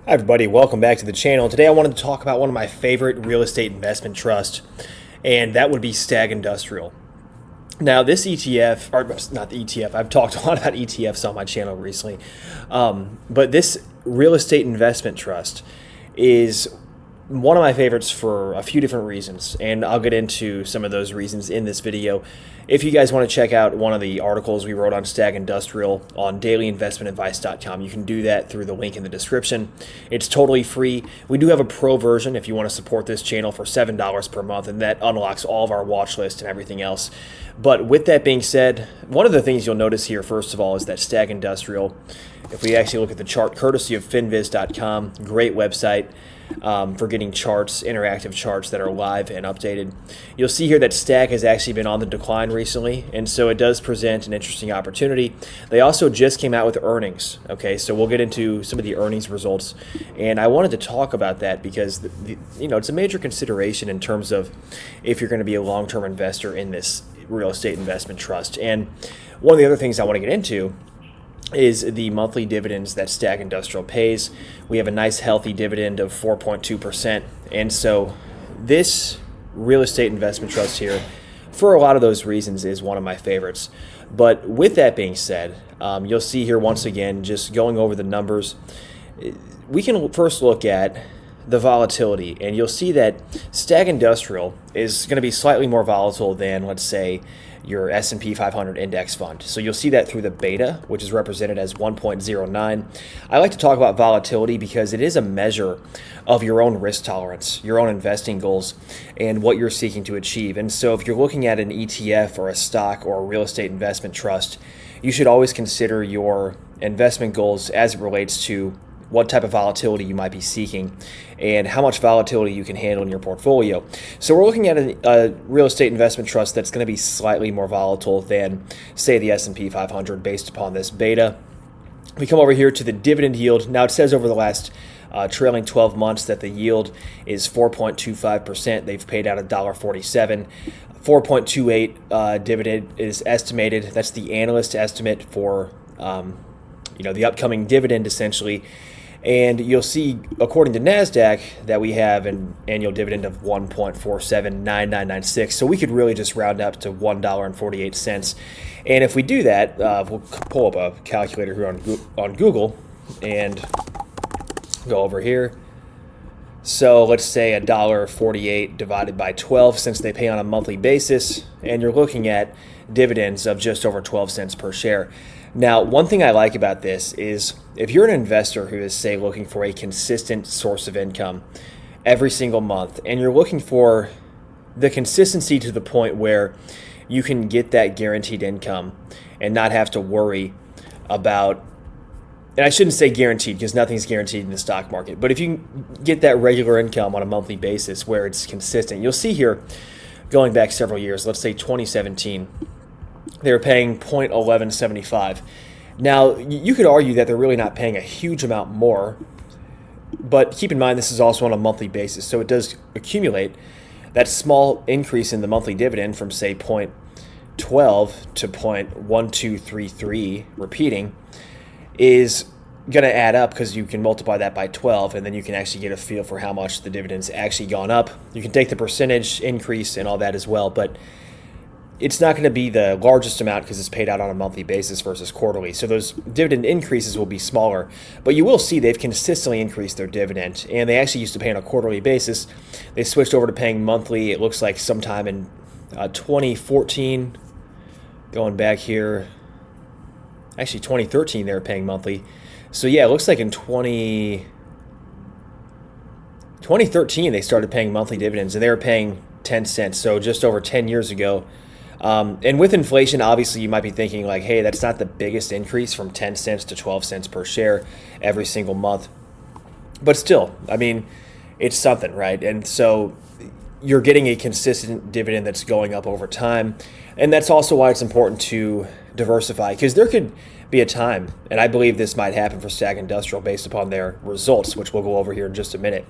Hi everybody, welcome back to the channel. Today I wanted to talk about one of my favorite real estate investment trusts, and that would be STAG Industrial. Now this ETF, or not the ETF, I've talked a lot about ETFs on my channel recently, but this real estate investment trust is one of my favorites for a few different reasons, and I'll get into some of those reasons in this video. If you guys want to check out one of the articles we wrote on STAG Industrial on dailyinvestmentadvice.com, you can do that through the link in the description. It's totally free. We do have a pro version if you want to support this channel for $7 per month, and that unlocks all of our watch list and everything else. But with that being said, one of the things you'll notice here, first of all, is that STAG Industrial, if we actually look at the chart courtesy of finviz.com, great website for getting charts, interactive charts that are live and updated. You'll see here that STAG has actually been on the decline recently, and so it does present an interesting opportunity. They also just came out with earnings, okay, so we'll get into some of the earnings results, and I wanted to talk about that because it's a major consideration in terms of if you're going to be a long-term investor in this real estate investment trust. And one of the other things I want to get into is the monthly dividends that STAG Industrial pays. We have a nice healthy dividend of 4.2%, and so this real estate investment trust here, for a lot of those reasons, is one of my favorites. But with that being said, you'll see here once again, just going over the numbers, we can first look at the volatility, and you'll see that STAG Industrial is going to be slightly more volatile than, let's say, your S&P 500 index fund. So you'll see that through the beta, which is represented as 1.09. I like to talk about volatility because it is a measure of your own risk tolerance, your own investing goals, and what you're seeking to achieve. And so if you're looking at an ETF or a stock or a real estate investment trust, you should always consider your investment goals as it relates to what type of volatility you might be seeking and how much volatility you can handle in your portfolio. So we're looking at a real estate investment trust that's going to be slightly more volatile than, say, the S&P 500 based upon this beta. We come over here to the dividend yield. Now it says over the last trailing 12 months that the yield is 4.25%. They've paid out $1.47. 4.28 dividend is estimated. That's the analyst estimate for the upcoming dividend, essentially. And you'll see, according to NASDAQ, that we have an annual dividend of 1.479996. So we could really just round up to $1.48. And if we do that, we'll pull up a calculator here on Google and go over here. So let's say $1.48 divided by 12, since they pay on a monthly basis, and you're looking at dividends of just over 12 cents per share. Now, one thing I like about this is if you're an investor who is, say, looking for a consistent source of income every single month, and you're looking for the consistency to the point where you can get that guaranteed income and not have to worry about, and I shouldn't say guaranteed because nothing's guaranteed in the stock market, but if you get that regular income on a monthly basis where it's consistent, you'll see here, going back several years, let's say 2017, they were paying 0.1175. Now, you could argue that they're really not paying a huge amount more, but keep in mind this is also on a monthly basis, so it does accumulate. That small increase in the monthly dividend from, say, 0.12 to 0.1233, repeating, is going to add up because you can multiply that by 12, and then you can actually get a feel for how much the dividend's actually gone up. You can take the percentage increase and all that as well, but it's not going to be the largest amount because it's paid out on a monthly basis versus quarterly. So those dividend increases will be smaller, but you will see they've consistently increased their dividend, and they actually used to pay on a quarterly basis. They switched over to paying monthly. It looks like sometime in 2014, going back here, actually 2013 they were paying monthly. So yeah, it looks like in 2013 they started paying monthly dividends, and they were paying 10 cents, so just over 10 years ago. And with inflation, obviously, you might be thinking like, hey, that's not the biggest increase from 10 cents to 12 cents per share every single month. But still, I mean, it's something, right? And so you're getting a consistent dividend that's going up over time. And that's also why it's important to diversify, because there could be a time, and I believe this might happen for STAG Industrial based upon their results, which we'll go over here in just a minute,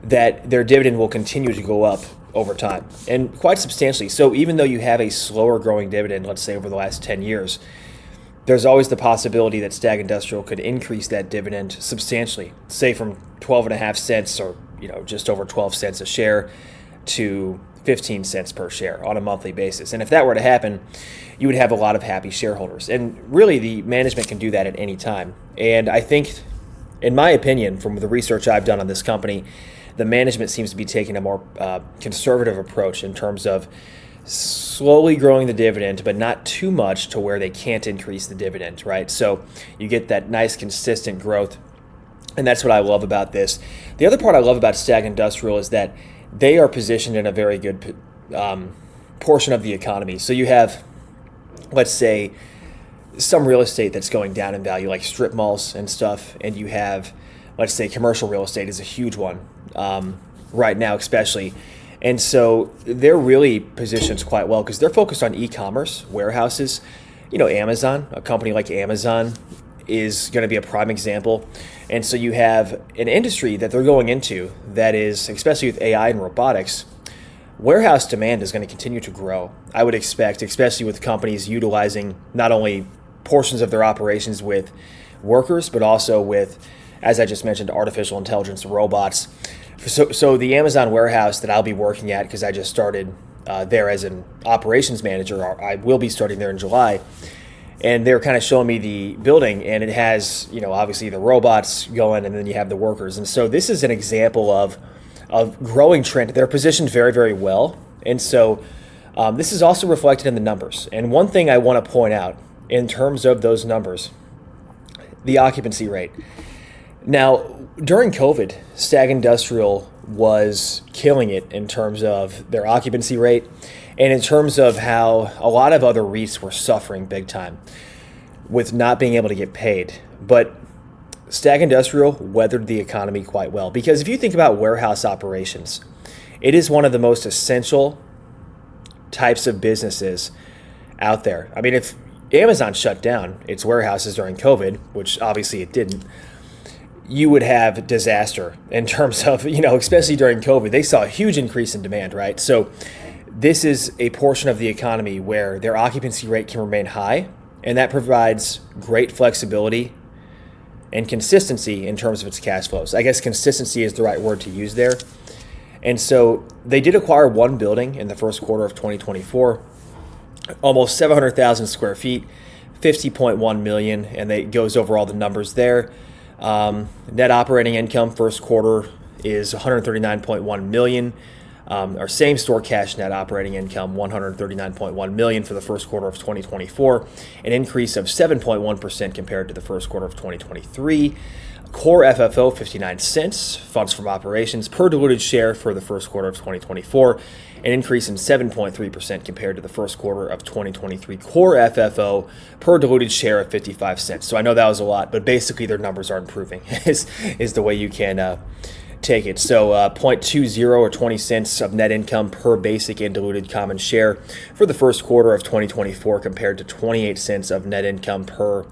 that their dividend will continue to go up over time, and quite substantially. So even though you have a slower growing dividend, let's say over the last 10 years, there's always the possibility that STAG Industrial could increase that dividend substantially, say from 12.5 cents or just over 12 cents a share to 15 cents per share on a monthly basis. And if that were to happen, you would have a lot of happy shareholders. And really, the management can do that at any time. And I think, in my opinion, from the research I've done on this company, the management seems to be taking a more conservative approach in terms of slowly growing the dividend, but not too much to where they can't increase the dividend, right? So you get that nice, consistent growth. And that's what I love about this. The other part I love about STAG Industrial is that they are positioned in a very good portion of the economy. So you have, let's say, some real estate that's going down in value, like strip malls and stuff. And you have, let's say, commercial real estate is a huge one right now, especially. And so they're really positioned quite well because they're focused on e-commerce, warehouses. Amazon, a company like Amazon is going to be a prime example. And so you have an industry that they're going into that is, especially with AI and robotics, warehouse demand is going to continue to grow. I would expect, especially with companies utilizing not only portions of their operations with workers, but also with, as I just mentioned, artificial intelligence, robots. So the Amazon warehouse that I'll be working at, because I just started there as an operations manager, or I will be starting there in July, and they're kind of showing me the building, and it has, obviously the robots going, and then you have the workers. And so this is an example of growing trend. They're positioned very, very well. And so this is also reflected in the numbers. And one thing I want to point out in terms of those numbers, the occupancy rate. Now, during COVID, STAG Industrial was killing it in terms of their occupancy rate and in terms of how a lot of other REITs were suffering big time with not being able to get paid. But STAG Industrial weathered the economy quite well, because if you think about warehouse operations, it is one of the most essential types of businesses out there. I mean, if Amazon shut down its warehouses during COVID, which obviously it didn't, you would have disaster in terms of, especially during COVID, they saw a huge increase in demand, right? So this is a portion of the economy where their occupancy rate can remain high, and that provides great flexibility and consistency in terms of its cash flows. I guess consistency is the right word to use there. And so they did acquire one building in the first quarter of 2024, almost 700,000 square feet, 50.1 million, and it goes over all the numbers there. Net operating income first quarter is 139.1 million. Our same store cash net operating income 139.1 million for the first quarter of 2024, an increase of 7.1% compared to the first quarter of 2023. Core FFO 59 cents, funds from operations per diluted share for the first quarter of 2024, an increase in 7.3% compared to the first quarter of 2023. Core FFO per diluted share of 55 cents. So I know that was a lot, but basically their numbers are improving is the way you can take it. So 0.20 or 20 cents of net income per basic and diluted common share for the first quarter of 2024 compared to 28 cents of net income per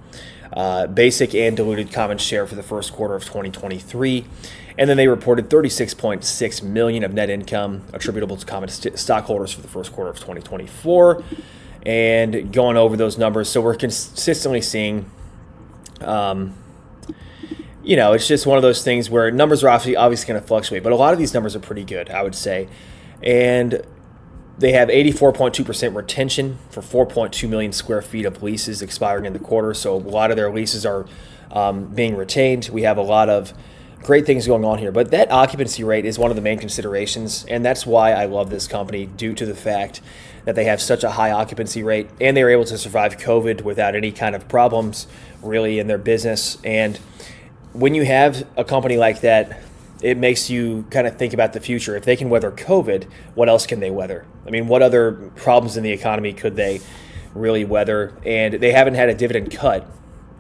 basic and diluted common share for the first quarter of 2023. And then they reported 36.6 million of net income attributable to common stockholders for the first quarter of 2024. And going over those numbers, so we're consistently seeing, it's just one of those things where numbers are obviously going to fluctuate, but a lot of these numbers are pretty good, I would say. And they have 84.2% retention for 4.2 million square feet of leases expiring in the quarter. So a lot of their leases are being retained. We have a lot of great things going on here. But that occupancy rate is one of the main considerations. And that's why I love this company, due to the fact that they have such a high occupancy rate and they were able to survive COVID without any kind of problems really in their business. And when you have a company like that, it makes you kind of think about the future. If they can weather COVID, what else can they weather? I mean, what other problems in the economy could they really weather? And they haven't had a dividend cut,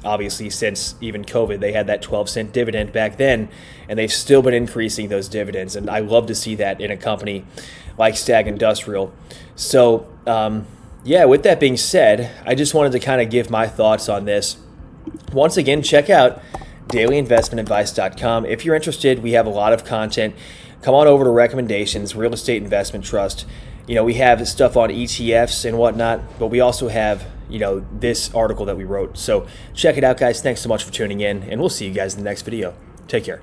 obviously, since even COVID. They had that 12-cent dividend back then, and they've still been increasing those dividends. And I love to see that in a company like STAG Industrial. So, with that being said, I just wanted to kind of give my thoughts on this. Once again, check out dailyinvestmentadvice.com. If you're interested, we have a lot of content. Come on over to recommendations, real estate investment trust. We have stuff on ETFs and whatnot, but we also have, this article that we wrote. So check it out, guys. Thanks so much for tuning in, and we'll see you guys in the next video. Take care.